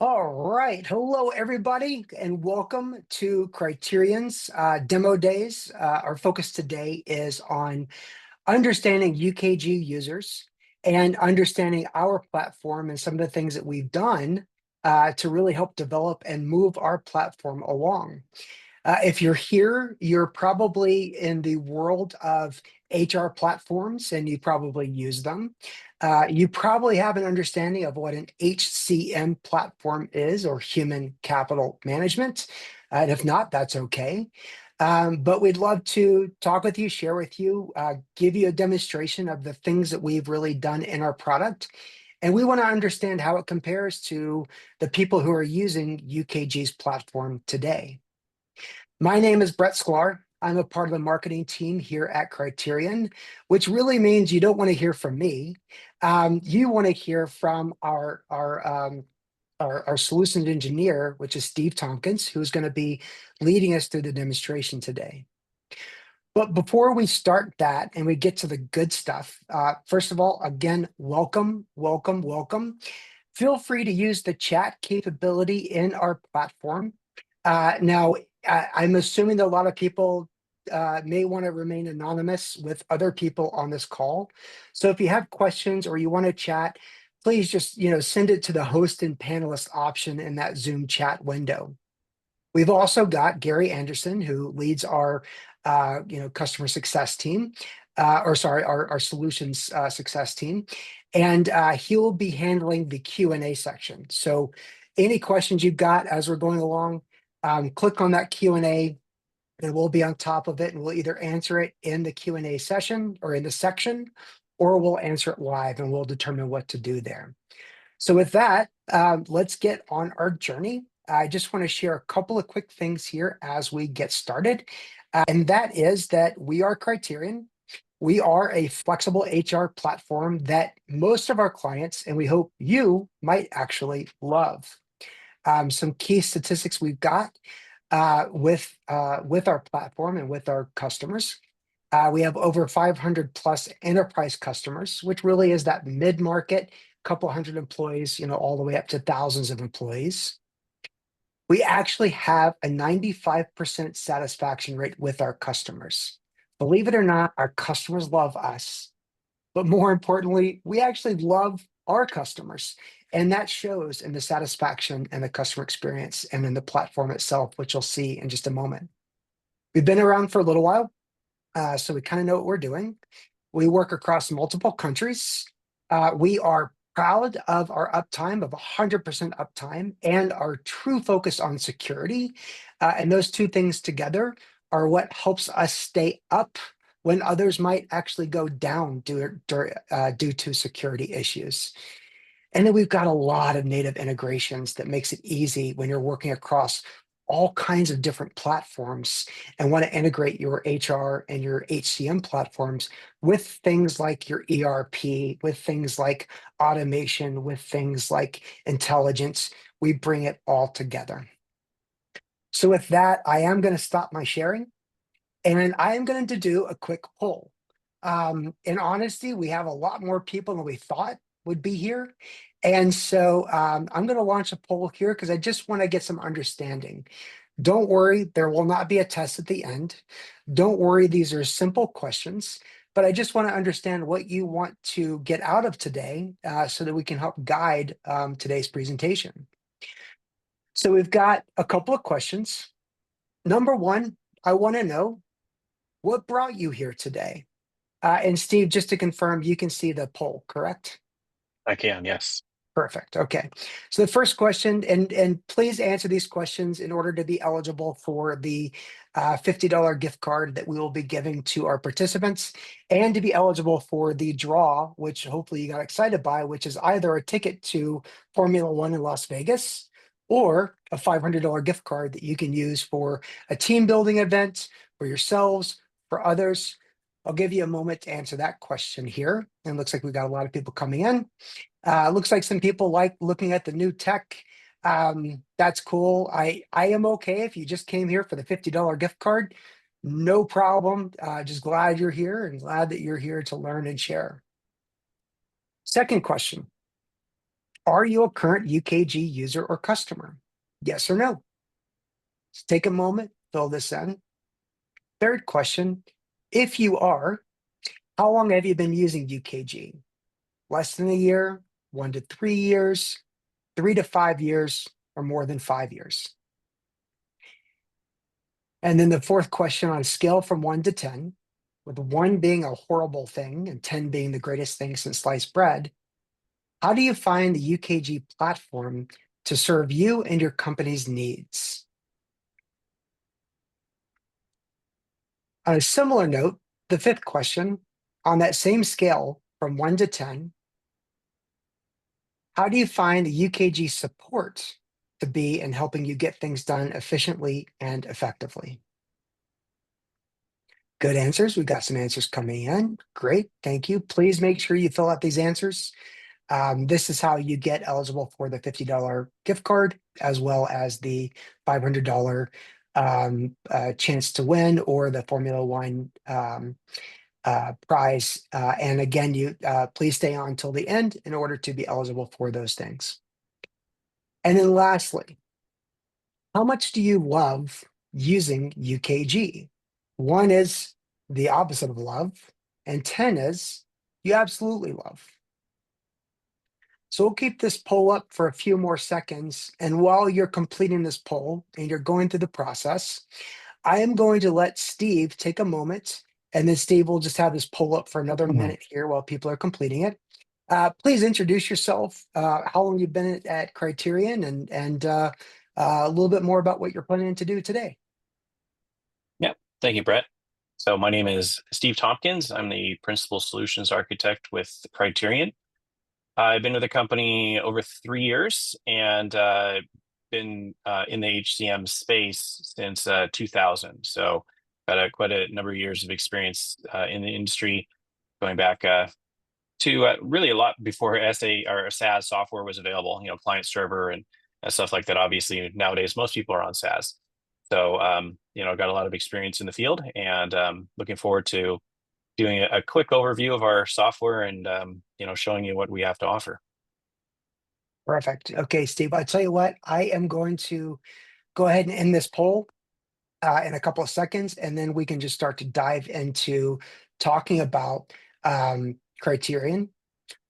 All right. Hello, everybody, and welcome to Criterion's demo days. Our focus today is on understanding UKG users and understanding our platform and some of the things that we've done to really help develop and move our platform along. If you're here, you're probably in the world of HR platforms and you probably use them. You probably have an understanding of what an HCM platform is, or human capital management. And if not, that's okay. But we'd love to talk with you, share with you, give you a demonstration of the things that we've really done in our product. And we want to understand how it compares to the people who are using UKG's platform today. My name is Brett Sklar. I'm a part of the marketing team here at Criterion, which really means you don't want to hear from me. You want to hear from our solutions engineer, which is Steve Tompkins, who's going to be leading us through the demonstration today. But before we start that and we get to the good stuff, first of all, again, welcome, welcome, welcome. Feel free to use the chat capability in our platform. Now, I'm assuming that a lot of people may want to remain anonymous with other people on this call. So if you have questions or you want to chat, please just send it to the host and panelist option in that Zoom chat window. We've also got Gary Anderson, who leads our customer success team, or sorry, our solutions success team, and he will be handling the Q&A section. So any questions you've got as we're going along, click on that Q&A and we'll be on top of it, and we'll either answer it in the Q&A session or in the section, or we'll answer it live and we'll determine what to do there. So with that, let's get on our journey. I just want to share a couple of quick things here as we get started. And that is that we are Criterion. We are a flexible HR platform that most of our clients, and we hope you might actually love. Some key statistics we've got with our platform and with our customers. We have over 500 plus enterprise customers, which really is that mid-market, couple hundred employees, all the way up to thousands of employees. We actually have a 95% satisfaction rate with our customers. Believe it or not, our customers love us. But more importantly, we actually love our customers. And that shows in the satisfaction and the customer experience and in the platform itself, which you'll see in just a moment. We've been around for a little while, so we kind of know what we're doing. We work across multiple countries. We are proud of our uptime of 100% uptime and our true focus on security. And those two things together are what helps us stay up when others might actually go down due to security issues. And then we've got a lot of native integrations that makes it easy when you're working across all kinds of different platforms and want to integrate your HR and your HCM platforms with things like your ERP, with things like automation, with things like intelligence. We bring it all together. So with that, I am going to stop my sharing and I am going to do a quick poll. In honesty, we have a lot more people than we thought would be here. And so I'm going to launch a poll here because I just want to get some understanding. Don't worry, there will not be a test at the end. Don't worry, these are simple questions, but I just want to understand what you want to get out of today so that we can help guide today's presentation. So we've got a couple of questions. Number one, I want to know what brought you here today? And Steve, just to confirm, you can see the poll, correct? I can, yes. Perfect. Okay. So the first question, and please answer these questions in order to be eligible for the $50 gift card that we will be giving to our participants, and to be eligible for the draw, which hopefully you got excited by, which is either a ticket to Formula One in Las Vegas or a $500 gift card that you can use for a team building event for yourselves, for others. I'll give you a moment to answer that question here. And it looks like we've got a lot of people coming in. Looks like some people like looking at the new tech. That's cool. I am okay if you just came here for the $50 gift card. No problem. Just glad you're here and glad that you're here to learn and share. Second question. Are you a current UKG user or customer? Yes or no? Just take a moment, fill this in. Third question, if you are, how long have you been using UKG? Less than a year, 1 to 3 years, 3 to 5 years, or more than 5 years? And then the fourth question, on a scale from 1 to 10, with 1 being a horrible thing and 10 being the greatest thing since sliced bread, how do you find the UKG platform to serve you and your company's needs? On a similar note, the fifth question, on that same scale from 1 to 10, how do you find the UKG support to be in helping you get things done efficiently and effectively? Good answers. We've got some answers coming in. Great. Thank you. Please make sure you fill out these answers. This is how you get eligible for the $50 gift card, as well as the $500 chance to win, or the Formula One prize. And again, you please stay on till the end in order to be eligible for those things. And then lastly, how much do you love using UKG? 1 is the opposite of love, and 10 is you absolutely love. So we'll keep this poll up for a few more seconds. And while you're completing this poll and you're going through the process, I am going to let Steve take a moment, and then Steve will just have this poll up for another minute here while people are completing it. Please introduce yourself, how long you've been at Criterion, and a little bit more about what you're planning to do today. Yeah, thank you, Brett. So my name is Steve Tompkins. I'm the Principal Solutions Architect with Criterion. I've been with the company over 3 years and been in the HCM space since 2000. So got quite a number of years of experience in the industry, going back to really a lot before SA or SaaS software was available, client server and stuff like that. Obviously, nowadays, most people are on SaaS. So, got a lot of experience in the field, and looking forward to doing a quick overview of our software and, showing you what we have to offer. Perfect. Okay, Steve, I tell you what, I am going to go ahead and end this poll in a couple of seconds, and then we can just start to dive into talking about Criterion,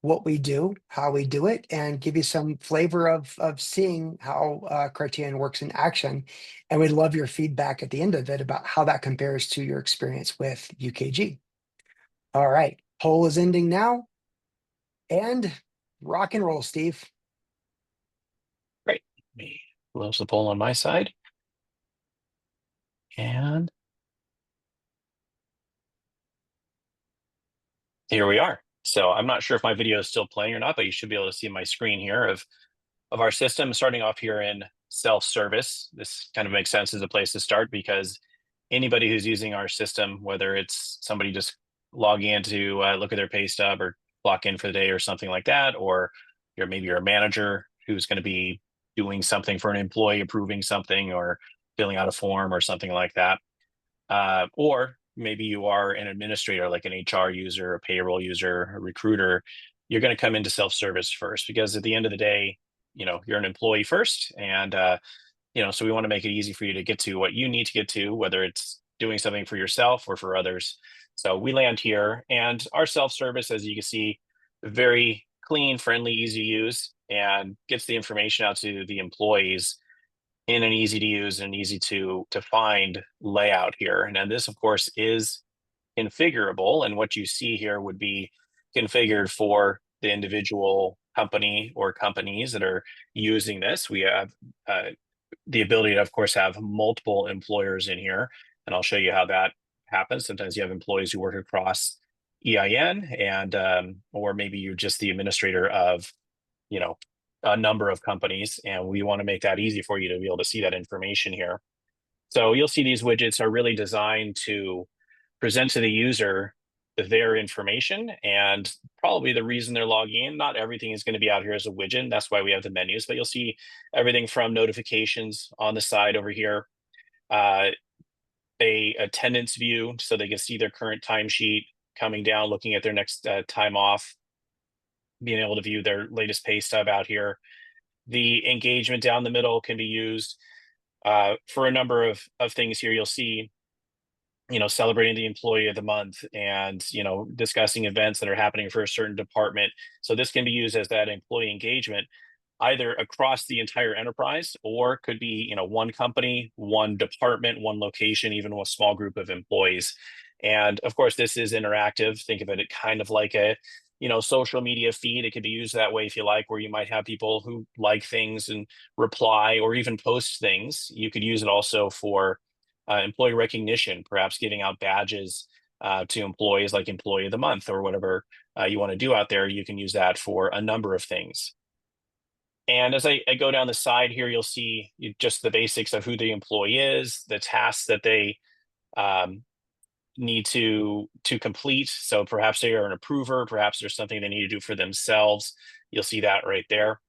what we do, how we do it, and give you some flavor of seeing how Criterion works in action. And we'd love your feedback at the end of it about how that compares to your experience with UKG. All right, poll is ending now, and rock and roll, Steve. Great. Let me close the poll on my side. And here we are. So I'm not sure if my video is still playing or not, but you should be able to see my screen here of our system, starting off here in self-service. This kind of makes sense as a place to start, because anybody who's using our system, whether it's somebody just logging in to look at their pay stub or clock in for the day or something like that, or maybe you're a manager who's going to be doing something for an employee, approving something or filling out a form or something like that. Or maybe you are an administrator, like an HR user, a payroll user, a recruiter. You're going to come into self-service first, because at the end of the day, you're an employee first. And, so we want to make it easy for you to get to what you need to get to, whether it's doing something for yourself or for others. So we land here, and our self-service, as you can see, very clean, friendly, easy to use, and gets the information out to the employees in an easy to use and easy to find layout here. And then this, of course, is configurable, and what you see here would be configured for the individual company or companies that are using this. We have the ability to, of course, have multiple employers in here, and I'll show you how that happens. Sometimes you have employees who work across EIN, and or maybe you're just the administrator of a number of companies, and we want to make that easy for you to be able to see that information here. So you'll see these widgets are really designed to present to the user their information, and probably the reason they're logging in. Not everything is going to be out here as a widget. That's why we have the menus, but you'll see everything from notifications on the side over here, a attendance view so they can see their current timesheet, coming down, looking at their next time off, being able to view their latest pay stub out here. The engagement down the middle can be used for a number of things here. You'll see, celebrating the employee of the month and, discussing events that are happening for a certain department. So this can be used as that employee engagement either across the entire enterprise or could be, one company, one department, one location, even a small group of employees. And of course, this is interactive. Think of it kind of like a, social media feed. It could be used that way if you like, where you might have people who like things and reply or even post things. You could use it also for employee recognition, perhaps giving out badges to employees like Employee of the Month or whatever you want to do out there. You can use that for a number of things. And as I go down the side here, you'll see just the basics of who the employee is, the tasks that they um, need to complete. So perhaps they are an approver, perhaps there's something they need to do for themselves. You'll see that right there.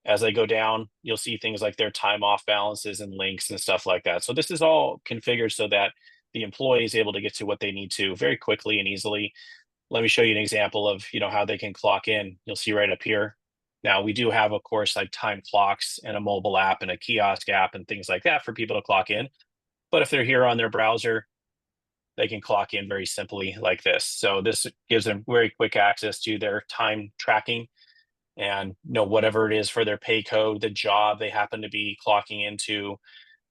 As I go down, you'll see things like their time off balances and links and stuff like that. So this is all configured so that the employee is able to get to what they need to very quickly and easily. Let me show you an example of, how they can clock in. You'll see right up here. Now we do have, of course, like time clocks and a mobile app and a kiosk app and things like that for people to clock in. But if they're here on their browser, they can clock in very simply like this. So this gives them very quick access to their time tracking and whatever it is for their pay code, the job they happen to be clocking into,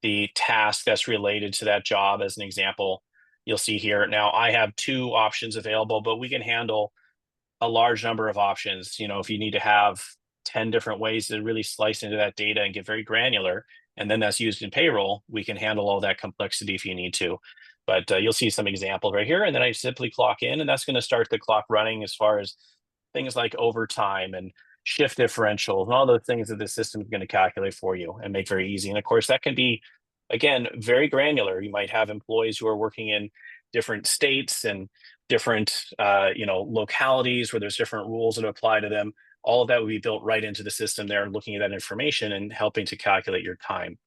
the task that's related to that job. As an example, you'll see here. Now I have two options available, but we can handle a large number of options. If you need to have 10 different ways to really slice into that data and get very granular, and then that's used in payroll, we can handle all that complexity if you need to. But you'll see some examples right here, and then I simply clock in, and that's going to start the clock running as far as things like overtime and shift differentials and all those things that the system is going to calculate for you and make very easy. And of course, that can be, again, very granular. You might have employees who are working in different states and different localities where there's different rules that apply to them. All of that would be built right into the system there, looking at that information and helping to calculate your time.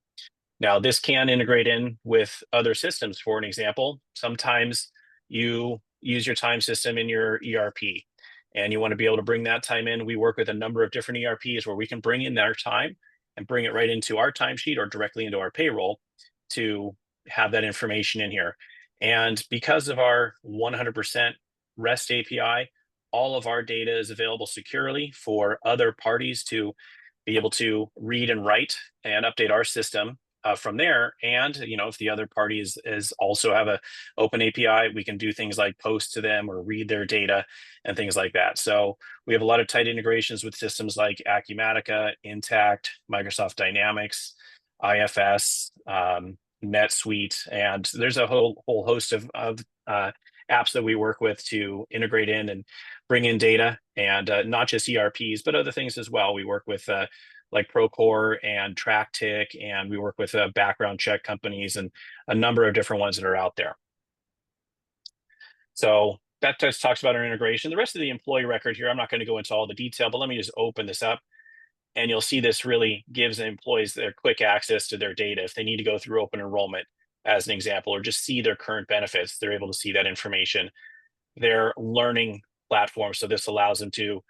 Now, this can integrate in with other systems. For an example, sometimes you use your time system in your ERP and you want to be able to bring that time in. We work with a number of different ERPs where we can bring in their time and bring it right into our timesheet or directly into our payroll to have that information in here. And because of our 100% REST API, all of our data is available securely for other parties to be able to read and write and update our system from there. And if the other party is also have a open API, we can do things like post to them or read their data and things like that. So we have a lot of tight integrations with systems like Acumatica, Intact, Microsoft Dynamics, IFS, NetSuite, and there's a whole host of apps that we work with to integrate in and bring in data, and not just ERPs, but other things as well. We work with like Procore and TrackTick, and we work with background check companies and a number of different ones that are out there. So that just talks about our integration. The rest of the employee record here, I'm not going to go into all the detail, but let me just open this up. And you'll see this really gives employees their quick access to their data. If they need to go through open enrollment, as an example, or just see their current benefits, they're able to see that information. Their learning platform, so this allows them to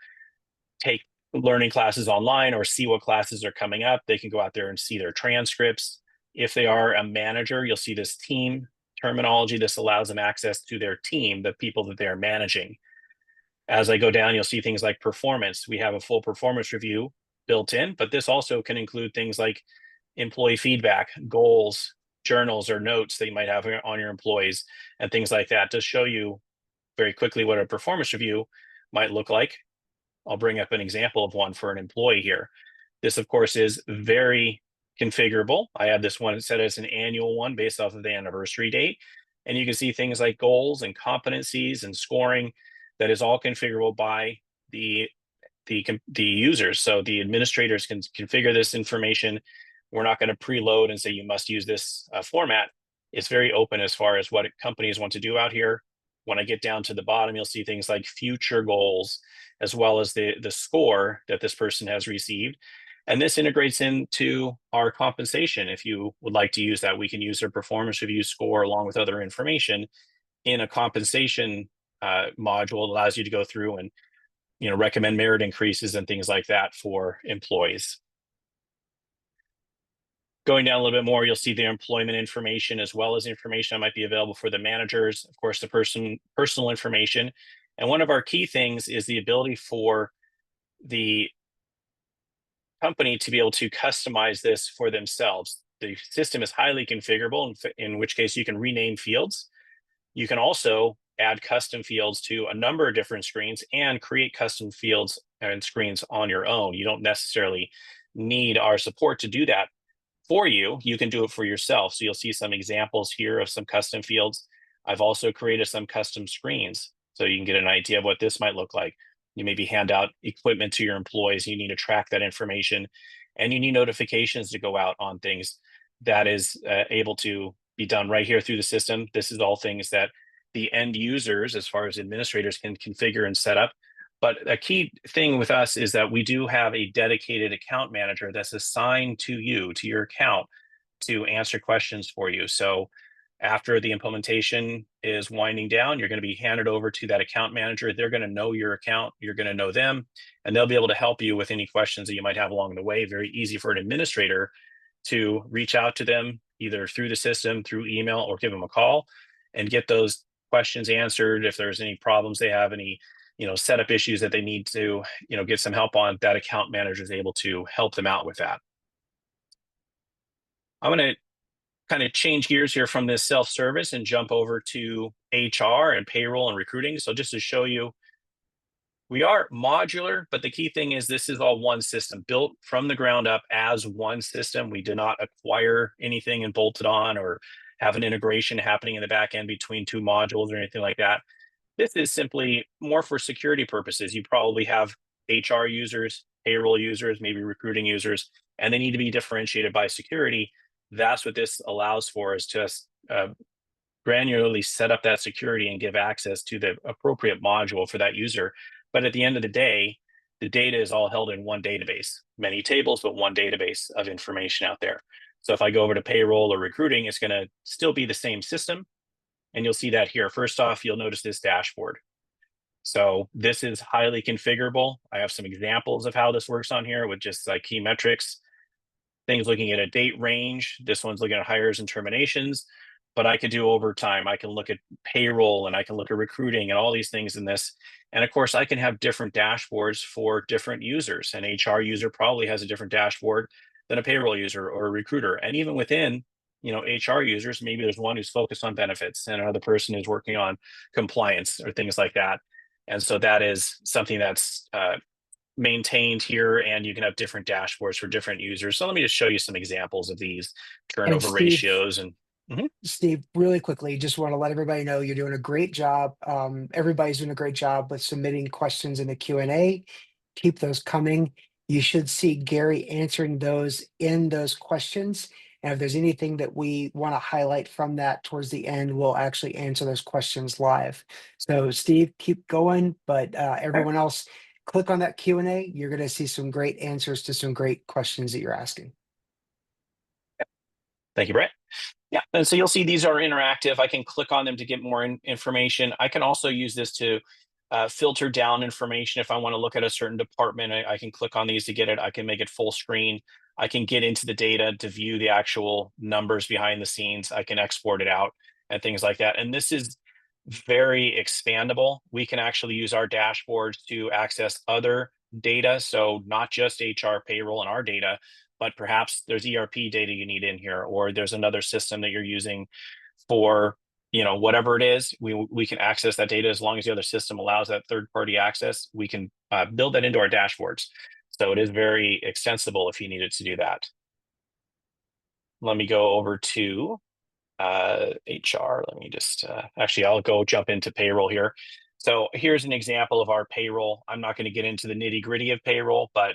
take learning classes online or see what classes are coming up. They can go out there and see their transcripts. If they are a manager, you'll see this team terminology. This allows them access to their team, the people that they are managing. As I go down, you'll see things like performance. We have a full performance review built in, but this also can include things like employee feedback, goals, journals, or notes that you might have on your employees, and things like that to show you very quickly what a performance review might look like. I'll bring up an example of one for an employee here. This, of course, is very configurable. I have this one set as an annual one based off of the anniversary date. And you can see things like goals and competencies and scoring that is all configurable by the users. So the administrators can configure this information. We're not going to preload and say you must use this format. It's very open as far as what companies want to do out here. When I get down to the bottom, you'll see things like future goals, as well as the score that this person has received. And this integrates into our compensation. If you would like to use that, we can use their performance review score along with other information in a compensation module. It allows you to go through and recommend merit increases and things like that for employees. Going down a little bit more, you'll see their employment information as well as information that might be available for the managers, of course, the personal information. And one of our key things is the ability for the company to be able to customize this for themselves. The system is highly configurable, in which case you can rename fields. You can also add custom fields to a number of different screens and create custom fields and screens on your own. You don't necessarily need our support to do that for you. You can do it for yourself. So you'll see some examples here of some custom fields. I've also created some custom screens so you can get an idea of what this might look like. You maybe hand out equipment to your employees. You need to track that information, and you need notifications to go out on things. That is able to be done right here through the system. This is all things that the end users, as far as administrators, can configure and set up. But a key thing with us is that we do have a dedicated account manager that's assigned to you, to your account, to answer questions for you. So after the implementation is winding down, you're going to be handed over to that account manager. They're going to know your account, you're going to know them, and they'll be able to help you with any questions that you might have along the way. Very easy for an administrator to reach out to them either through the system, through email, or give them a call and get those questions answered. If there's any problems they have, any setup issues that they need to get some help on, that account manager is able to help them out with that. I'm going to kind of change gears here from this self-service and jump over to HR and payroll and recruiting. So just to show you, we are modular, but the key thing is this is all one system built from the ground up as one system. We did not acquire anything and bolt it on or have an integration happening in the back end between two modules or anything like that. This is simply more for security purposes. You probably have HR users, payroll users, maybe recruiting users, and they need to be differentiated by security. That's what this allows for, is just granularly set up that security and give access to the appropriate module for that user. But at the end of the day, the data is all held in one database, many tables, but one database of information out there. So if I go over to payroll or recruiting, it's going to still be the same system. And you'll see that here. First off, you'll notice this dashboard. So this is highly configurable. I have some examples of how this works on here with just like key metrics, things looking at a date range. This one's looking at hires and terminations, but I could do overtime. I can look at payroll and I can look at recruiting and all these things in this. And of course, I can have different dashboards for different users. An HR user probably has a different dashboard than a payroll user or a recruiter. And even within HR users, maybe there's one who's focused on benefits and another person who's working on compliance or things like that. And so that is something that's maintained here, and you can have different dashboards for different users. So let me just show you some examples of these And turnover Steve, ratios. And Mhm. Steve, really quickly, just want to let everybody know you're doing a great job. Everybody's doing a great job with submitting questions in the Q&A. Keep those coming. You should see Gary answering those in those questions. And if there's anything that we want to highlight from that towards the end, we'll actually answer those questions live. So Steve, keep going, but everyone else, click on that Q&A. You're going to see some great answers to some great questions that you're asking. Thank you, Brett. Yeah, and so you'll see these are interactive. I can click on them to get more information. I can also use this to filter down information. If I want to look at a certain department, I can click on these to get it. I can make it full screen. I can get into the data to view the actual numbers behind the scenes. I can export it out and things like that. And this is very expandable. We can actually use our dashboards to access other data. So not just HR, payroll, and our data, but perhaps there's ERP data you need in here, or there's another system that you're using for whatever it is. We can access that data as long as the other system allows that third-party access. We can build that into our dashboards. So it is very extensible if you needed to do that. Let me go over to HR. Let me just actually, I'll go jump into payroll here. So here's an example of our payroll. I'm not going to get into the nitty gritty of payroll, but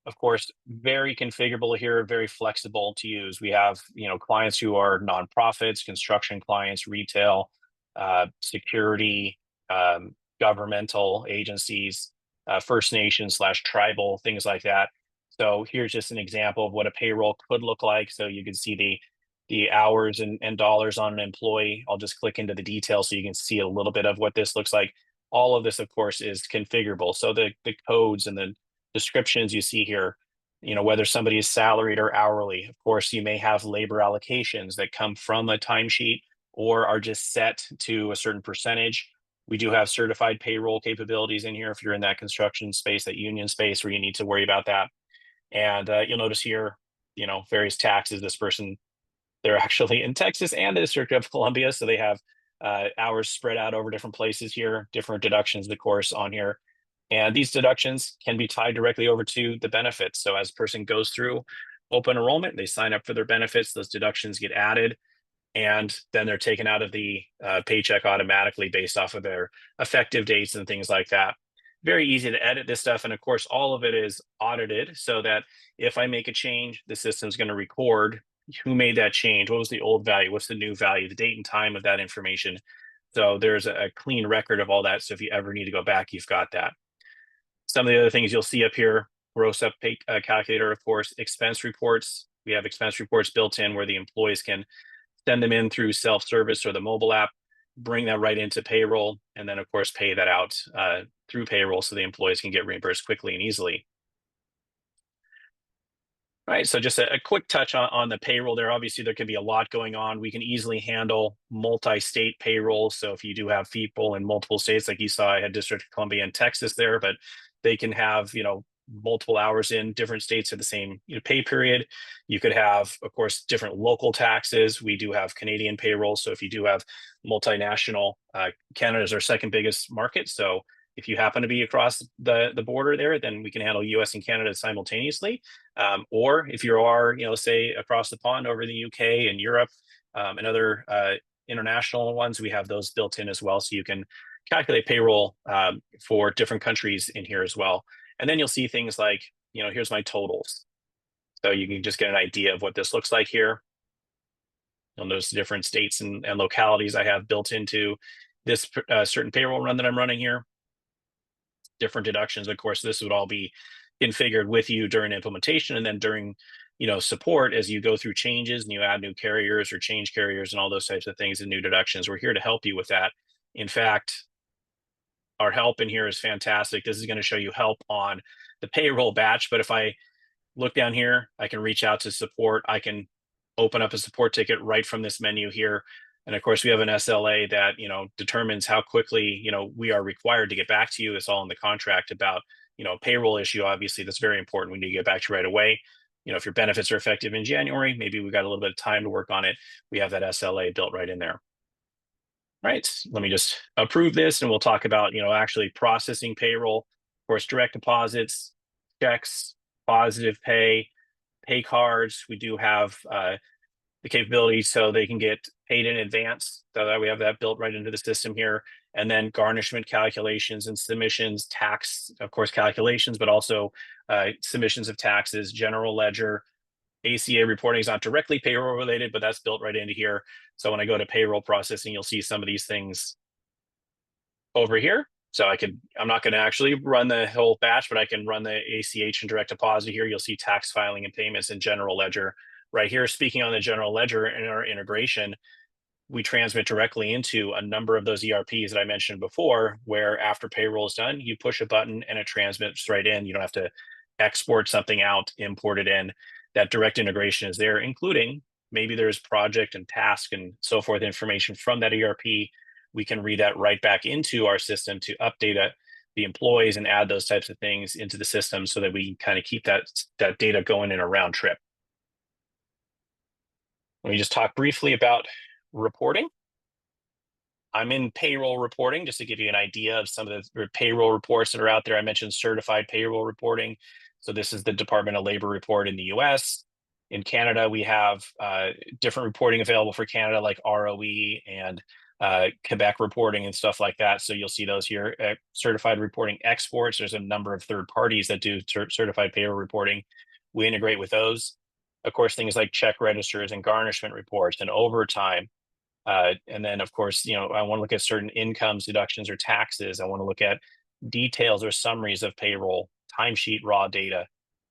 of course, very configurable here, very flexible to use. We have, clients who are nonprofits, construction clients, retail, security, governmental agencies, First Nation / tribal, things like that. So here's just an example of what a payroll could look like. So you can see the hours and dollars on an employee. I'll just click into the details so you can see a little bit of what this looks like. all of this, of course, is configurable. So the codes and the descriptions you see here, whether somebody is salaried or hourly, of course, you may have labor allocations that come from a timesheet or are just set to a certain percentage. We do have certified payroll capabilities in here if you're in that construction space, that union space where you need to worry about that. And you'll notice here, various taxes. This person, they're actually in Texas and the District of Columbia, so they have hours spread out over different places here, different deductions, of course, on here. And these deductions can be tied directly over to the benefits. So as a person goes through open enrollment, they sign up for their benefits, those deductions get added, and then they're taken out of the paycheck automatically based off of their effective dates and things like that. Very easy to edit this stuff. And of course, all of it is audited so that if I make a change, the system's going to record who made that change, what was the old value, what's the new value, the date and time of that information. So there's a clean record of all that. So if you ever need to go back, you've got that. Some of the other things you'll see up here, gross up pay calculator, of course, expense reports. We have expense reports built in where the employees can send them in through self-service or the mobile app, bring that right into payroll, and then of course pay that out through payroll so the employees can get reimbursed quickly and easily. All right, so just a quick touch on the payroll there. Obviously, there can be a lot going on. We can easily handle multi-state payroll. So if you do have people in multiple states, like you saw, I had District of Columbia and Texas there, but they can have, multiple hours in different states at the same pay period. You could have, of course, different local taxes. We do have Canadian payroll. So if you do have multinational, Canada is our second biggest market. So if you happen to be across the border there, then we can handle US and Canada simultaneously. Or if you are, say across the pond over the UK and Europe and other international ones, we have those built in as well. So you can calculate payroll for different countries in here as well. And then you'll see things like, here's my totals. So you can just get an idea of what this looks like here. You'll notice the different states and localities I have built into this certain payroll run that I'm running here. Different deductions. Of course, this would all be configured with you during implementation and then during support as you go through changes and you add new carriers or change carriers and all those types of things and new deductions. We're here to help you with that. In fact, our help in here is fantastic. This is going to show you help on the payroll batch, but if I look down here, I can reach out to support. I can open up a support ticket right from this menu here. And of course, we have an SLA that determines how quickly we are required to get back to you. It's all in the contract about payroll issue. Obviously, that's very important. We need to get back to you right away. If your benefits are effective in January, maybe we got a little bit of time to work on it. We have that SLA built right in there. All right, let me just approve this, and we'll talk about actually processing payroll. Of course, direct deposits, checks, positive pay cards. We do have the capability so they can get paid in advance. So that we have that built right into the system here. And then garnishment calculations and submissions, tax, of course, calculations, but also submissions of taxes, general ledger. ACA reporting is not directly payroll related, but that's built right into here. So when I go to payroll processing, you'll see some of these things over here. So I'm not going to actually run the whole batch, but I can run the ACH and direct deposit here. You'll see tax filing and payments in general ledger right here. Speaking on the general ledger in our integration, we transmit directly into a number of those ERPs that I mentioned before, where after payroll is done, you push a button and it transmits right in. You don't have to export something out, import it in. That direct integration is there, including maybe there's project and task and so forth information from that ERP. We can read that right back into our system to update the employees and add those types of things into the system so that we kind of keep that data going in a round trip. Let me just talk briefly about reporting. I'm in payroll reporting just to give you an idea of some of the payroll reports that are out there. I mentioned certified payroll reporting. So this is the Department of Labor report in the US. In Canada, we have different reporting available for Canada, like ROE and Quebec reporting and stuff like that. So you'll see those here. Certified reporting exports. There's a number of third parties that do certified payroll reporting. We integrate with those. Of course, things like check registers and garnishment reports and overtime. And then, of course, I want to look at certain incomes, deductions, or taxes. I want to look at details or summaries of payroll, timesheet raw data,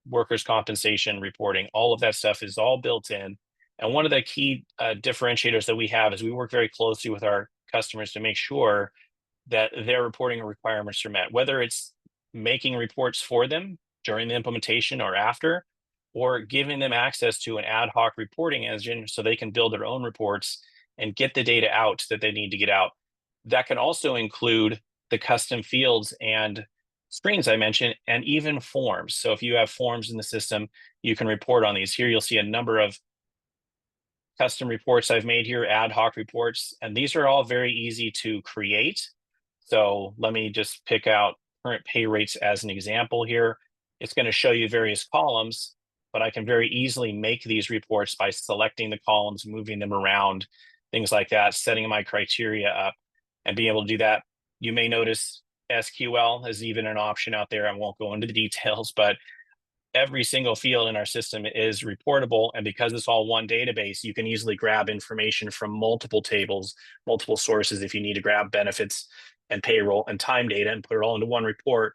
workers' compensation reporting. All of that stuff is all built in. And one of the key differentiators that we have is we work very closely with our customers to make sure that their reporting requirements are met, whether it's making reports for them during the implementation or after, or giving them access to an ad hoc reporting engine so they can build their own reports and get the data out that they need to get out. That can also include the custom fields and screens I mentioned, and even forms. So if you have forms in the system, you can report on these. Here you'll see a number of custom reports I've made here, ad hoc reports, and these are all very easy to create. So let me just pick out current pay rates as an example here. It's going to show you various columns, but I can very easily make these reports by selecting the columns, moving them around, things like that, setting my criteria up, and being able to do that. You may notice SQL is even an option out there. I won't go into the details, but every single field in our system is reportable. And because it's all one database, you can easily grab information from multiple tables, multiple sources. If you need to grab benefits and payroll and time data and put it all into one report,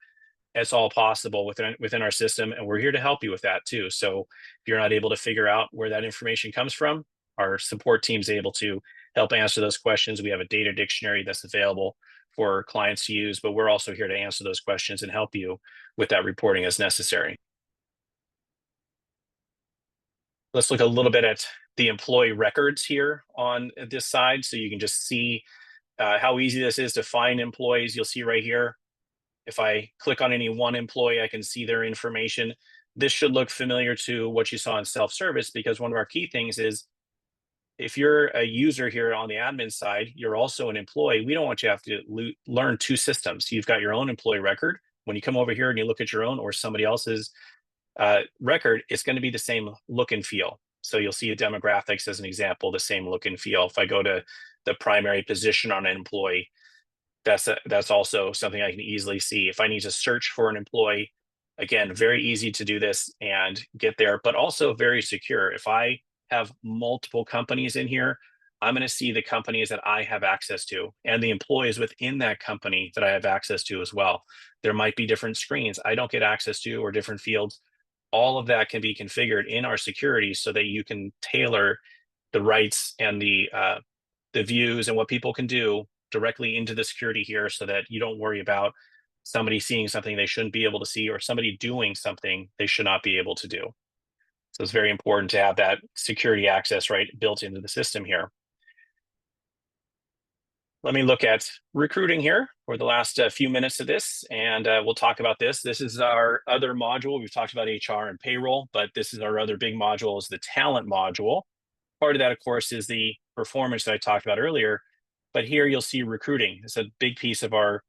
it's all possible within our system. And we're here to help you with that too. So if you're not able to figure out where that information comes from, our support team is able to help answer those questions. We have a data dictionary that's available for clients to use, but we're also here to answer those questions and help you with that reporting as necessary. Let's look a little bit at the employee records here on this side. So you can just see how easy this is to find employees. You'll see right here, if I click on any one employee, I can see their information. This should look familiar to what you saw in self-service, because one of our key things is if you're a user here on the admin side, you're also an employee. We don't want you to have to learn two systems. You've got your own employee record. When you come over here and you look at your own or somebody else's record, it's going to be the same look and feel. So you'll see the demographics as an example, the same look and feel. If I go to the primary position on an employee, that's also something I can easily see. If I need to search for an employee, again, very easy to do this and get there, but also very secure. If I have multiple companies in here, I'm going to see the companies that I have access to and the employees within that company that I have access to as well. There might be different screens I don't get access to or different fields. All of that can be configured in our security so that you can tailor the rights and the views and what people can do directly into the security here, so that you don't worry about somebody seeing something they shouldn't be able to see or somebody doing something they should not be able to do. So it's very important to have that security access right built into the system here. Let me look at recruiting here for the last few minutes of this, and we'll talk about this. This is our other module. We've talked about HR and payroll, but this is our other big module, is the talent module. Part of that, of course, is the performance that I talked about earlier, but here you'll see recruiting. It's a big piece of our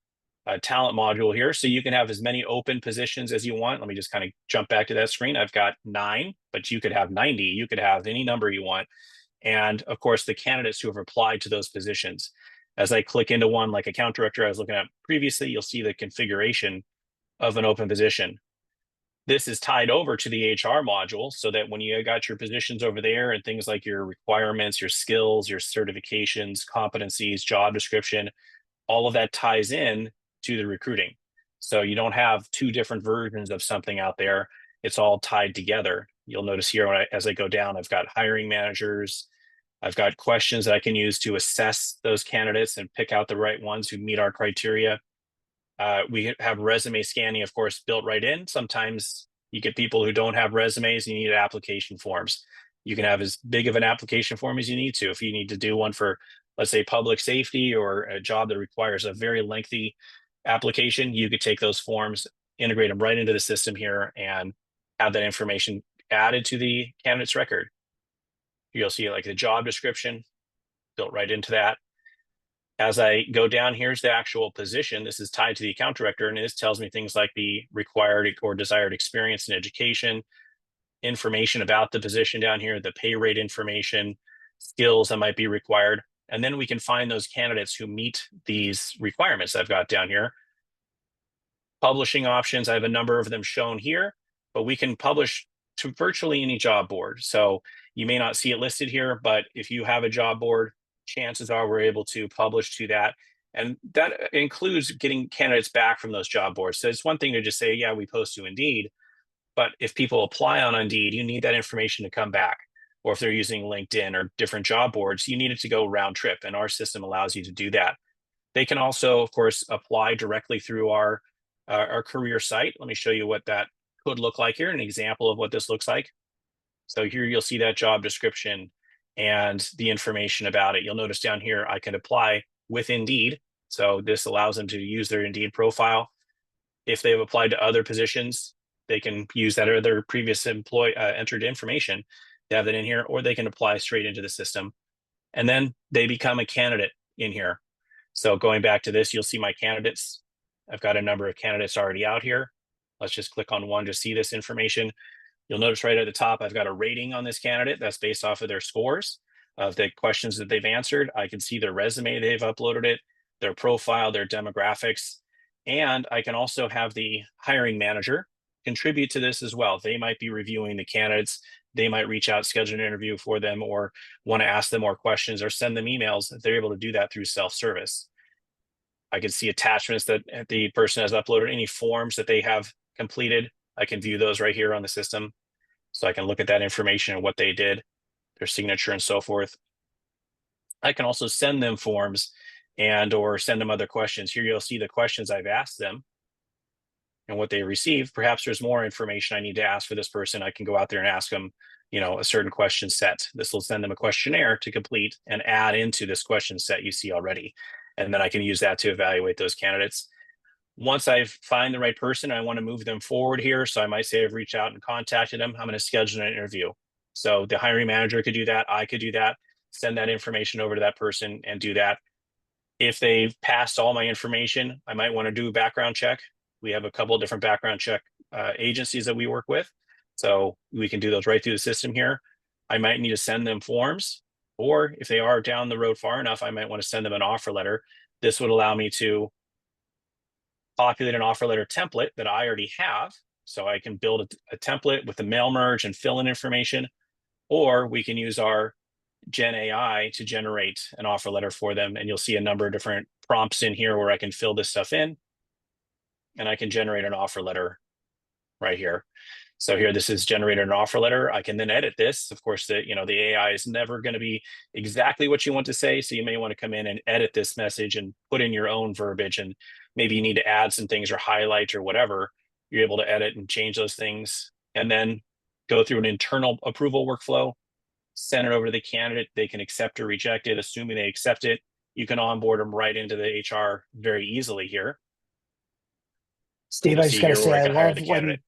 talent module here. So you can have as many open positions as you want. Let me just kind of jump back to that screen. I've got 9, but you could have 90. You could have any number you want. And of course, the candidates who have applied to those positions. As I click into one, like account director I was looking at previously, you'll see the configuration of an open position. This is tied over to the HR module so that when you got your positions over there and things like your requirements, your skills, your certifications, competencies, job description, all of that ties in to the recruiting. So you don't have two different versions of something out there. It's all tied together. You'll notice here as I go down, I've got hiring managers. I've got questions that I can use to assess those candidates and pick out the right ones who meet our criteria. We have resume scanning, of course, built right in. Sometimes you get people who don't have resumes, you need application forms. You can have as big of an application form as you need to. If you need to do one for, let's say, public safety or a job that requires a very lengthy application, you could take those forms, integrate them right into the system here, and have that information added to the candidate's record. You'll see like the job description built right into that. As I go down, here's the actual position. This is tied to the account director, and this tells me things like the required or desired experience in education, information about the position down here, the pay rate information, skills that might be required. And then we can find those candidates who meet these requirements I've got down here. Publishing options, I have a number of them shown here, but we can publish to virtually any job board. So you may not see it listed here, but if you have a job board, chances are we're able to publish to that. And that includes getting candidates back from those job boards. So it's one thing to just say, yeah, we post to Indeed, but if people apply on Indeed, you need that information to come back. Or if they're using LinkedIn or different job boards, you need it to go round trip. And our system allows you to do that. They can also, of course, apply directly through our career site. Let me show you what that could look like here, an example of what this looks like. So here you'll see that job description and the information about it. You'll notice down here I can apply with Indeed. So this allows them to use their Indeed profile. If they've applied to other positions, they can use that or their previous employee entered information to have that in here, or they can apply straight into the system. And then they become a candidate in here. So going back to this, you'll see my candidates. I've got a number of candidates already out here. Let's just click on one to see this information. You'll notice right at the top, I've got a rating on this candidate that's based off of their scores of the questions that they've answered. I can see their resume, they've uploaded it, their profile, their demographics, and I can also have the hiring manager contribute to this as well. They might be reviewing the candidates. They might reach out, schedule an interview for them, or want to ask them more questions or send them emails. They're able to do that through self-service. I can see attachments that the person has uploaded, any forms that they have completed. I can view those right here on the system. So I can look at that information and what they did, their signature and so forth. I can also send them forms and or send them other questions. Here you'll see the questions I've asked them and what they received. Perhaps there's more information I need to ask for this person. I can go out there and ask them, a certain question set. This will send them a questionnaire to complete and add into this question set you see already. And then I can use that to evaluate those candidates. Once I find the right person, I want to move them forward here. So I might say I've reached out and contacted them. I'm going to schedule an interview. So the hiring manager could do that. I could do that, send that information over to that person and do that. If they've passed all my information, I might want to do a background check. We have a couple of different background check agencies that we work with. So we can do those right through the system here. I might need to send them forms, or if they are down the road far enough, I might want to send them an offer letter. This would allow me to populate an offer letter template that I already have. So I can build a template with the mail merge and fill in information, or we can use our Gen AI to generate an offer letter for them. And you'll see a number of different prompts in here where I can fill this stuff in and I can generate an offer letter right here. So here, this is generated an offer letter. I can then edit this. Of course, the AI is never going to be exactly what you want to say. So you may want to come in and edit this message and put in your own verbiage. And maybe you need to add some things or highlight or whatever. You're able to edit and change those things and then go through an internal approval workflow, send it over to the candidate. They can accept or reject it. Assuming they accept it, you can onboard them right into the HR very easily here. Steve, You'll I just see got to here where say, I can hire the candidate.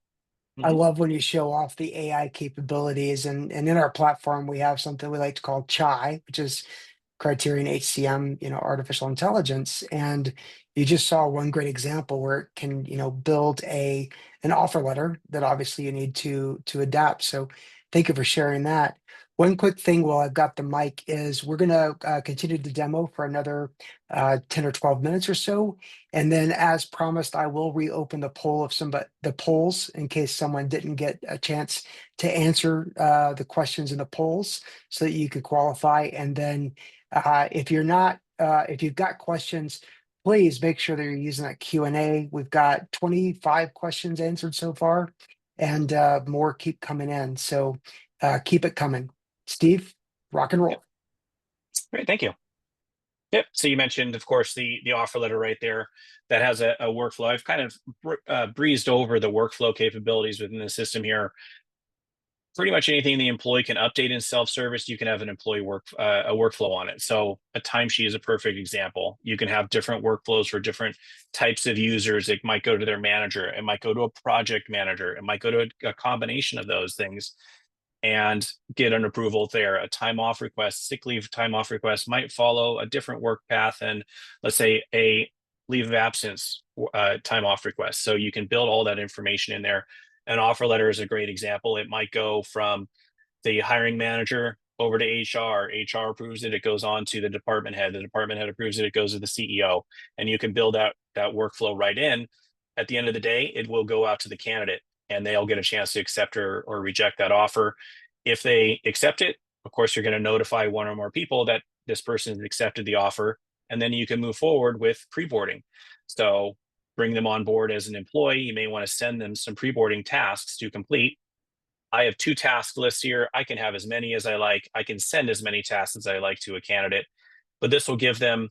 I Mhm. love when you show off the AI capabilities, and in our platform we have something we like to call Chai, which is Criterion HCM, artificial intelligence. And you just saw one great example where it can, build an offer letter that obviously you need to adapt. So thank you for sharing that. One quick thing while I've got the mic is we're going to continue the demo for another 10 or 12 minutes or so. And then as promised, I will reopen the poll of the polls in case someone didn't get a chance to answer the questions in the polls so that you could qualify. And then if you're not, if you've got questions, please make sure that you're using that Q&A. We've got 25 questions answered so far, and more keep coming in. So keep it coming. Steve, rock and Yep. roll. Great. Thank you. Yep. So you mentioned, of course, the offer letter right there that has a workflow. I've kind of breezed over the workflow capabilities within the system here. Pretty much anything the employee can update in self-service, you can have an employee a workflow on it. So a timesheet is a perfect example. You can have different workflows for different types of users. It might go to their manager. It might go to a project manager. It might go to a combination of those things and get an approval there. A time off request, sick leave time off request might follow a different work path than, let's say, a leave of absence time off request. So you can build all that information in there. An offer letter is a great example. It might go from the hiring manager over to HR. HR approves it. It goes on to the department head. The department head approves it. It goes to the CEO. And you can build out that workflow right in. At the end of the day, it will go out to the candidate and they'll get a chance to accept or reject that offer. If they accept it, of course, you're going to notify one or more people that this person has accepted the offer. And then you can move forward with pre-boarding. So bring them on board as an employee. You may want to send them some pre-boarding tasks to complete. I have 2 task lists here. I can have as many as I like. I can send as many tasks as I like to a candidate, but this will give them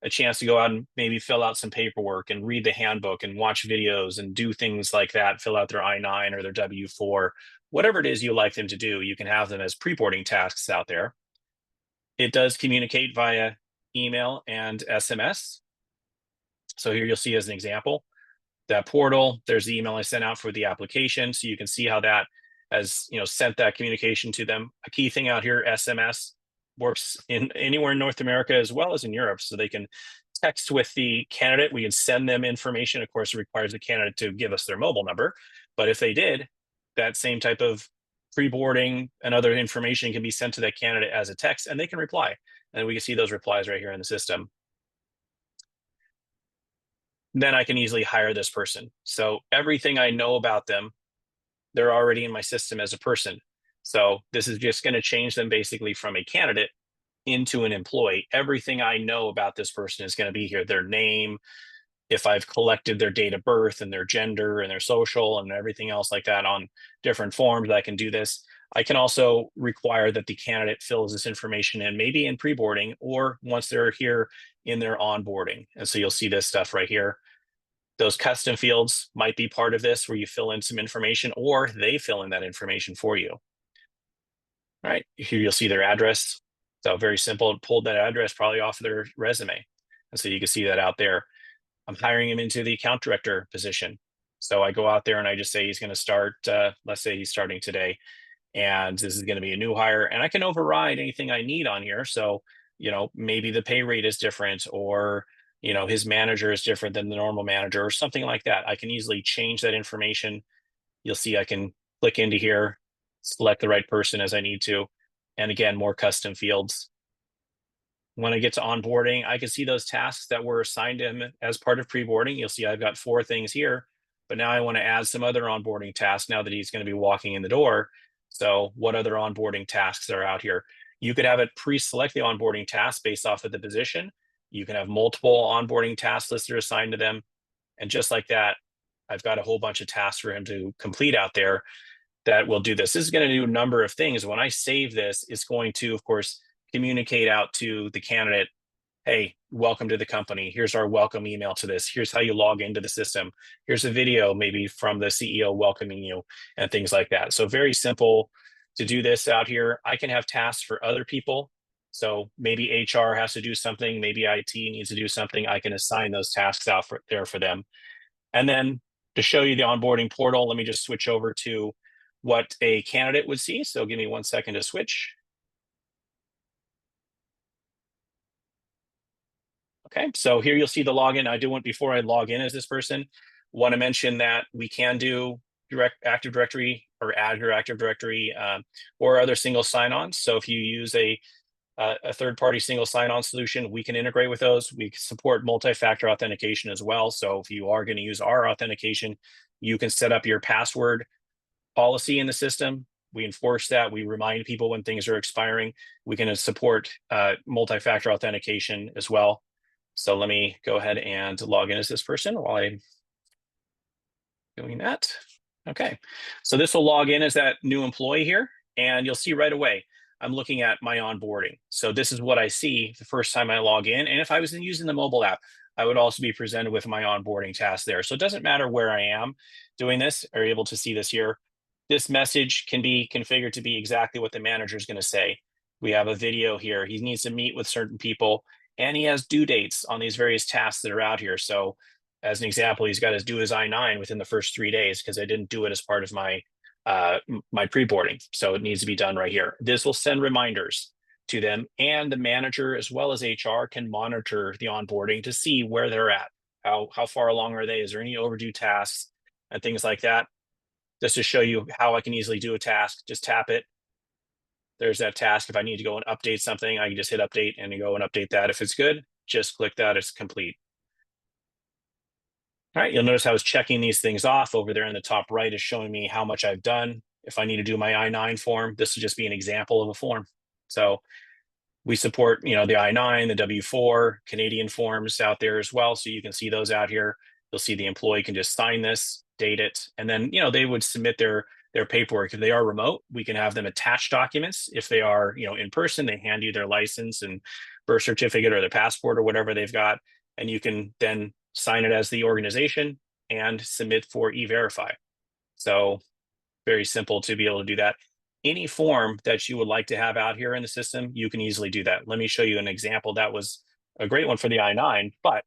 a chance to go out and maybe fill out some paperwork and read the handbook and watch videos and do things like that, fill out their I-9 or their W-4, whatever it is you like them to do, you can have them as pre-boarding tasks out there. It does communicate via email and SMS. So here you'll see as an example, that portal, there's the email I sent out for the application. So you can see how that has, sent that communication to them. A key thing out here, SMS works in anywhere in North America as well as in Europe. So they can text with the candidate. We can send them information. Of course, it requires the candidate to give us their mobile number. But if they did, that same type of pre-boarding and other information can be sent to that candidate as a text and they can reply. And we can see those replies right here in the system. Then I can easily hire this person. So everything I know about them, they're already in my system as a person. So this is just going to change them basically from a candidate into an employee. Everything I know about this person is going to be here. Their name, if I've collected their date of birth and their gender and their social and everything else like that on different forms, I can do this. I can also require that the candidate fills this information in, maybe in pre-boarding or once they're here in their onboarding. And so you'll see this stuff right here. Those custom fields might be part of this where you fill in some information or they fill in that information for you. All right, here you'll see their address. So very simple, pulled that address probably off of their resume. And so you can see that out there. I'm hiring him into the account director position. So I go out there and I just say he's going to start, let's say he's starting today, and this is going to be a new hire. And I can override anything I need on here. So, maybe the pay rate is different or, his manager is different than the normal manager or something like that. I can easily change that information. You'll see I can click into here, select the right person as I need to. And again, more custom fields. When I get to onboarding, I can see those tasks that were assigned to him as part of pre-boarding. You'll see I've got 4 things here, but now I want to add some other onboarding tasks now that he's going to be walking in the door. So what other onboarding tasks are out here? You could have it pre-select the onboarding tasks based off of the position. You can have multiple onboarding tasks listed assigned to them. And just like that, I've got a whole bunch of tasks for him to complete out there that will do this. This is going to do a number of things. When I save this, it's going to, of course, communicate out to the candidate, hey, welcome to the company. Here's our welcome email to this. Here's how you log into the system. Here's a video maybe from the CEO welcoming you and things like that. So very simple to do this out here. I can have tasks for other people. So maybe HR has to do something, maybe IT needs to do something. I can assign those tasks out there for them. And then to show you the onboarding portal, let me just switch over to what a candidate would see. So give me 1 second to switch. Okay, so here you'll see the login. I do want, before I log in as this person, want to mention that we can do direct Active Directory or Azure Active Directory or other single sign-ons. So if you use a third-party single sign-on solution, we can integrate with those. We support multi-factor authentication as well. So if you are going to use our authentication, you can set up your password policy in the system. We enforce that. We remind people when things are expiring. We can support multi-factor authentication as well. So let me go ahead and log in as this person while I'm doing that. Okay, so this will log in as that new employee here, and you'll see right away, I'm looking at my onboarding. So this is what I see the first time I log in. And if I was using the mobile app, I would also be presented with my onboarding task there. So it doesn't matter where I am doing this, or able to see this here. This message can be configured to be exactly what the manager is going to say. We have a video here. He needs to meet with certain people, and he has due dates on these various tasks that are out here. So as an example, he's got to do his I-9 within the first 3 days because I didn't do it as part of my pre-boarding. So it needs to be done right here. This will send reminders to them, and the manager as well as HR can monitor the onboarding to see where they're at. How far along are they? Is there any overdue tasks and things like that? Just to show you how I can easily do a task, just tap it. There's that task. If I need to go and update something, I can just hit update and go and update that. If it's good, just click that, it's complete. All right, you'll notice I was checking these things off over there in the top right is showing me how much I've done. If I need to do my I-9 form, this would just be an example of a form. So we support, the I-9, the W-4, Canadian forms out there as well. So you can see those out here. You'll see the employee can just sign this, date it, and then, they would submit their their paperwork. If they are remote, we can have them attach documents. If they are, in person, they hand you their license and birth certificate or their passport or whatever they've got, and you can then sign it as the organization and submit for e-verify. So very simple to be able to do that. Any form that you would like to have out here in the system, you can easily do that. Let me show you an example. That was a great one for the I-9, but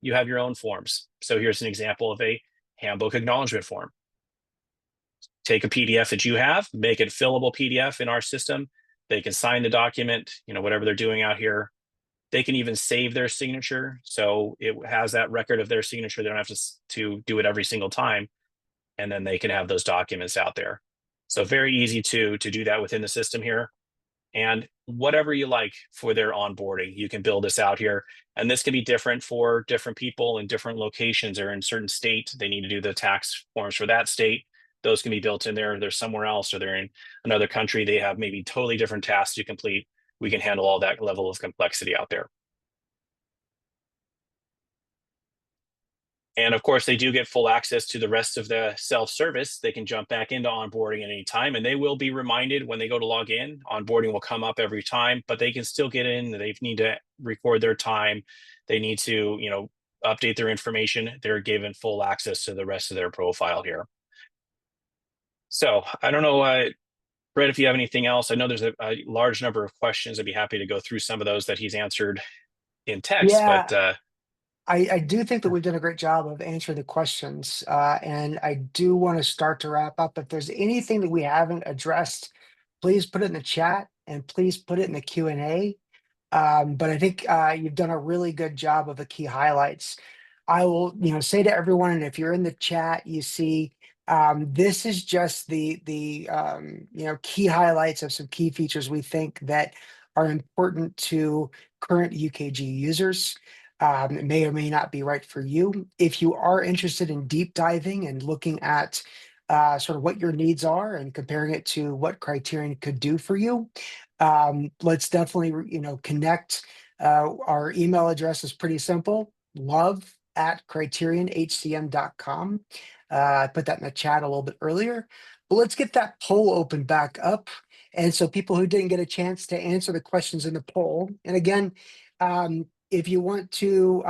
you have your own forms. So here's an example of a handbook acknowledgement form. Take a PDF that you have, make it fillable PDF in our system. They can sign the document, whatever they're doing out here. They can even save their signature. So it has that record of their signature. They don't have to do it every single time. And then they can have those documents out there. So very easy to do that within the system here. And whatever you like for their onboarding, you can build this out here. And this can be different for different people in different locations or in certain state. They need to do the tax forms for that state. Those can be built in there. They're somewhere else, or they're in another country. They have maybe totally different tasks to complete. We can handle all that level of complexity out there. And of course, they do get full access to the rest of the self-service. They can jump back into onboarding at any time, and they will be reminded when they go to log in. Onboarding will come up every time, but they can still get in. They need to record their time. They need to, update their information. They're given full access to the rest of their profile here. So I don't know, Brett, if you have anything else. I know there's a large number of questions. I'd be happy to go through some of those that he's answered in text, but Yeah, I do think that we've done a great job of answering the questions, and I do want to start to wrap up. If there's anything that we haven't addressed, please put it in the chat and please put it in the Q&A. But I think you've done a really good job of the key highlights. I will, say to everyone, and if you're in the chat, you see this is just the key highlights of some key features we think that are important to current UKG users. It may or may not be right for you. If you are interested in deep diving and looking at sort of what your needs are and comparing it to what Criterion could do for you, let's definitely, connect. Our email address is pretty simple: love@criterionhcm.com. I put that in the chat a little bit earlier, but let's get that poll open back up. And so people who didn't get a chance to answer the questions in the poll, and again, if you want to,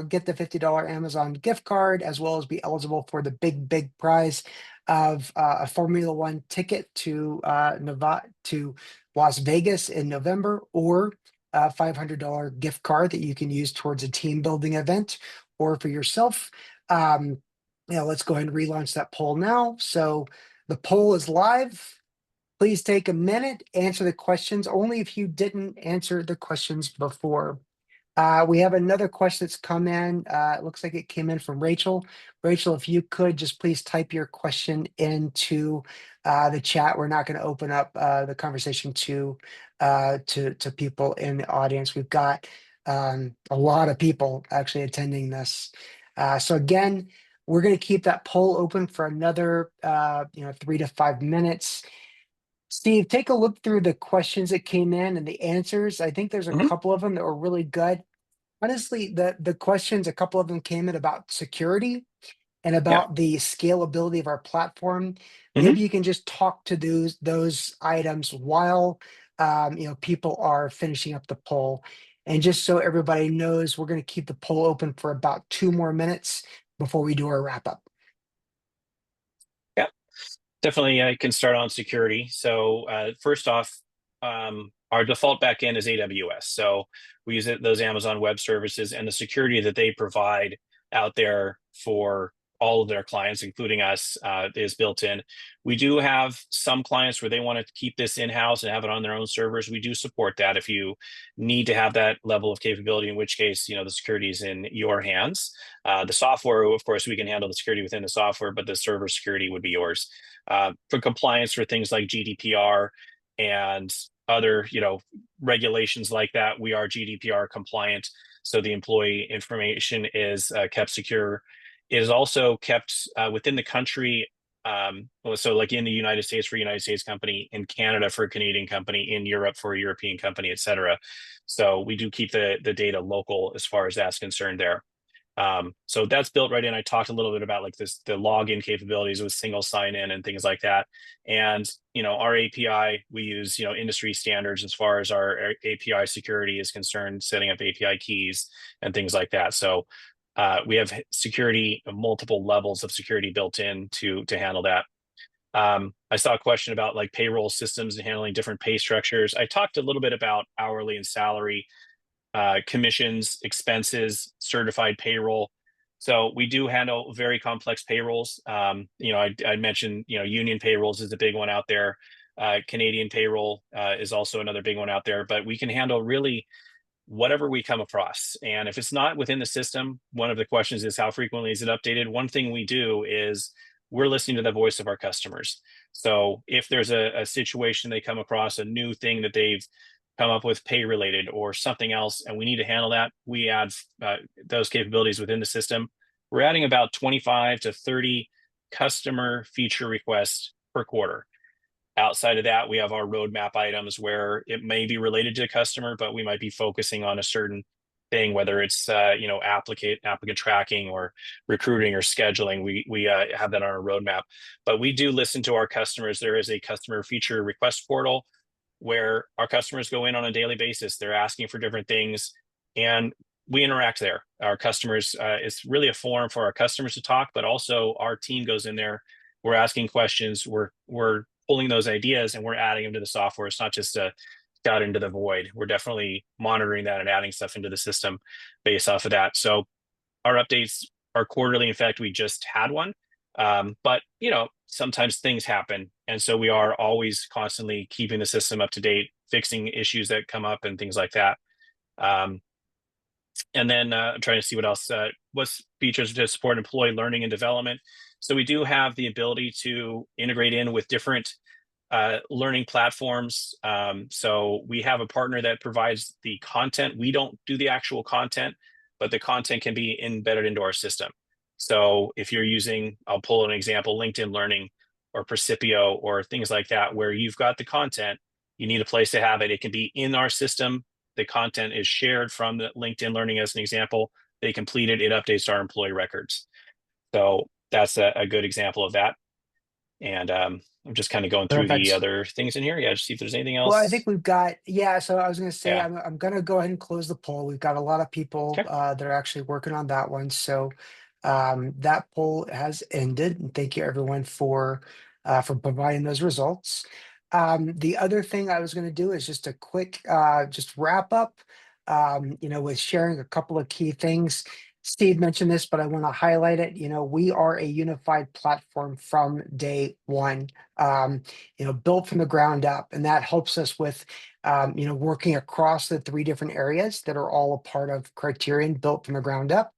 get the $50 Amazon gift card, as well as be eligible for the big prize of a Formula One ticket to Nevada, to Las Vegas in November, or a $500 gift card that you can use towards a team building event or for yourself. Let's go ahead and relaunch that poll now. So the poll is live. Please take a minute, answer the questions, only if you didn't answer the questions before. We have another question that's come in. It looks like it came in from Rachel. Rachel, if you could just please type your question into the chat. We're not going to open up the conversation to people in the audience. We've got a lot of people actually attending this. So again, we're going to keep that poll open for another 3 to 5 minutes. Steve, take a look through the questions that came in and the answers. I think there's a Mhm. couple of them that were really good. Honestly, the questions, a couple of them came in about security and Yeah. about the scalability of our platform. Mhm. Maybe you can just talk to those items while people are finishing up the poll. And just so everybody knows, we're going to keep the poll open for about 2 more minutes before we do our wrap up. Yeah. Definitely, I can start on security. So first off, our default backend is AWS. So we use those Amazon Web Services, and the security that they provide out there for all of their clients, including us, is built in. We do have some clients where they want to keep this in-house and have it on their own servers. We do support that if you need to have that level of capability, in which case, the security is in your hands. The software, of course, we can handle the security within the software, but the server security would be yours. For compliance for things like GDPR and other, regulations like that, we are GDPR compliant. So the employee information is kept secure. It is also kept within the country. So like in the United States for a United States company, in Canada for a Canadian company, in Europe for a European company, et cetera. So we do keep the data local as far as that's concerned there. So that's built right in. I talked a little bit about like this, the login capabilities with single sign in and things like that. And, our API, we use, industry standards as far as our API security is concerned, setting up API keys and things like that. So we have security, multiple levels of security built in to handle that. I saw a question about like payroll systems and handling different pay structures. I talked a little bit about hourly and salary, commissions, expenses, certified payroll. So we do handle very complex payrolls. I mentioned, union payrolls is a big one out there. Canadian payroll is also another big one out there, but we can handle really whatever we come across. And if it's not within the system, one of the questions is how frequently is it updated? One thing we do is we're listening to the voice of our customers. So if there's a situation they come across, a new thing that they've come up with pay related or something else, and we need to handle that, we add those capabilities within the system. We're adding about 25 to 30 customer feature requests per quarter. Outside of that, we have our roadmap items where it may be related to a customer, but we might be focusing on a certain thing, whether it's applicant tracking or recruiting or scheduling. We have that on our roadmap. But we do listen to our customers. There is a customer feature request portal where our customers go in on a daily basis. They're asking for different things, and we interact there. Our customers, it's really a forum for our customers to talk, but also our team goes in there. We're asking questions. We're pulling those ideas and we're adding them to the software. It's not just a out into the void. We're definitely monitoring that and adding stuff into the system based off of that. So our updates are quarterly. In fact, we just had one. But sometimes things happen. And so we are always constantly keeping the system up to date, fixing issues that come up and things like that. Um, and then I'm trying to see what else. What's features to support employee learning and development. So we do have the ability to integrate in with different learning platforms. So we have a partner that provides the content. We don't do the actual content, but the content can be embedded into our system. So if you're using, I'll pull an example, LinkedIn Learning or Percipio or things like that, where you've got the content, you need a place to have it. It can be in our system. The content is shared from the LinkedIn Learning as an example. They complete it, it updates our employee records. So that's a good example of that. And I'm just kind of going through the Perfect. other things in here. Yeah, just see if there's anything Well, I think else. we've got, yeah, so I was going to say, Yeah. I'm going to go ahead and close the poll. We've got a lot of people Okay. that are actually working on that one. So that poll has ended. And thank you everyone for providing those results. The other thing I was going to do is just a quick just wrap up, with sharing a couple of key things. Steve mentioned this, but I want to highlight it. We are a unified platform from day one. Built from the ground up. And that helps us with, working across the three different areas that are all a part of Criterion built from the ground up.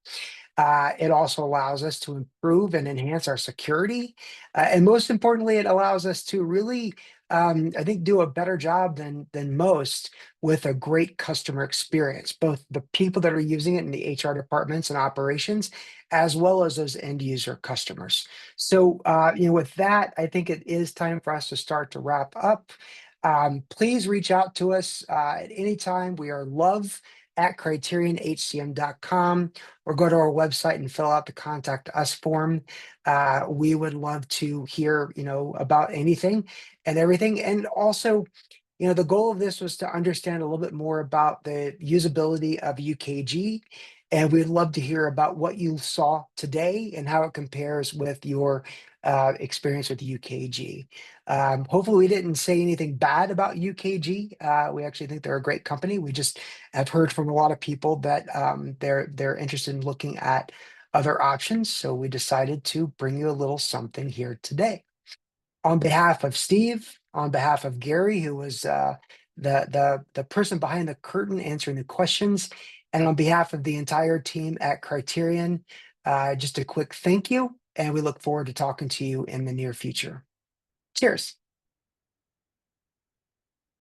It also allows us to improve and enhance our security. And most importantly, it allows us to really, I think, do a better job than most with a great customer experience, both the people that are using it in the HR departments and operations, as well as those end user customers. So, with that, I think it is time for us to start to wrap up. Please reach out to us at any time. We are love@criterionhcm.com, or go to our website and fill out the contact us form. We would love to hear, about anything and everything. And also, the goal of this was to understand a little bit more about the usability of UKG. And we'd love to hear about what you saw today and how it compares with your experience with UKG. Hopefully, we didn't say anything bad about UKG. We actually think they're a great company. We just have heard from a lot of people that they're interested in looking at other options. So we decided to bring you a little something here today. On behalf of Steve, on behalf of Gary, who was the person behind the curtain answering the questions, and on behalf of the entire team at Criterion, just a quick thank you, and we look forward to talking to you in the near future. Cheers.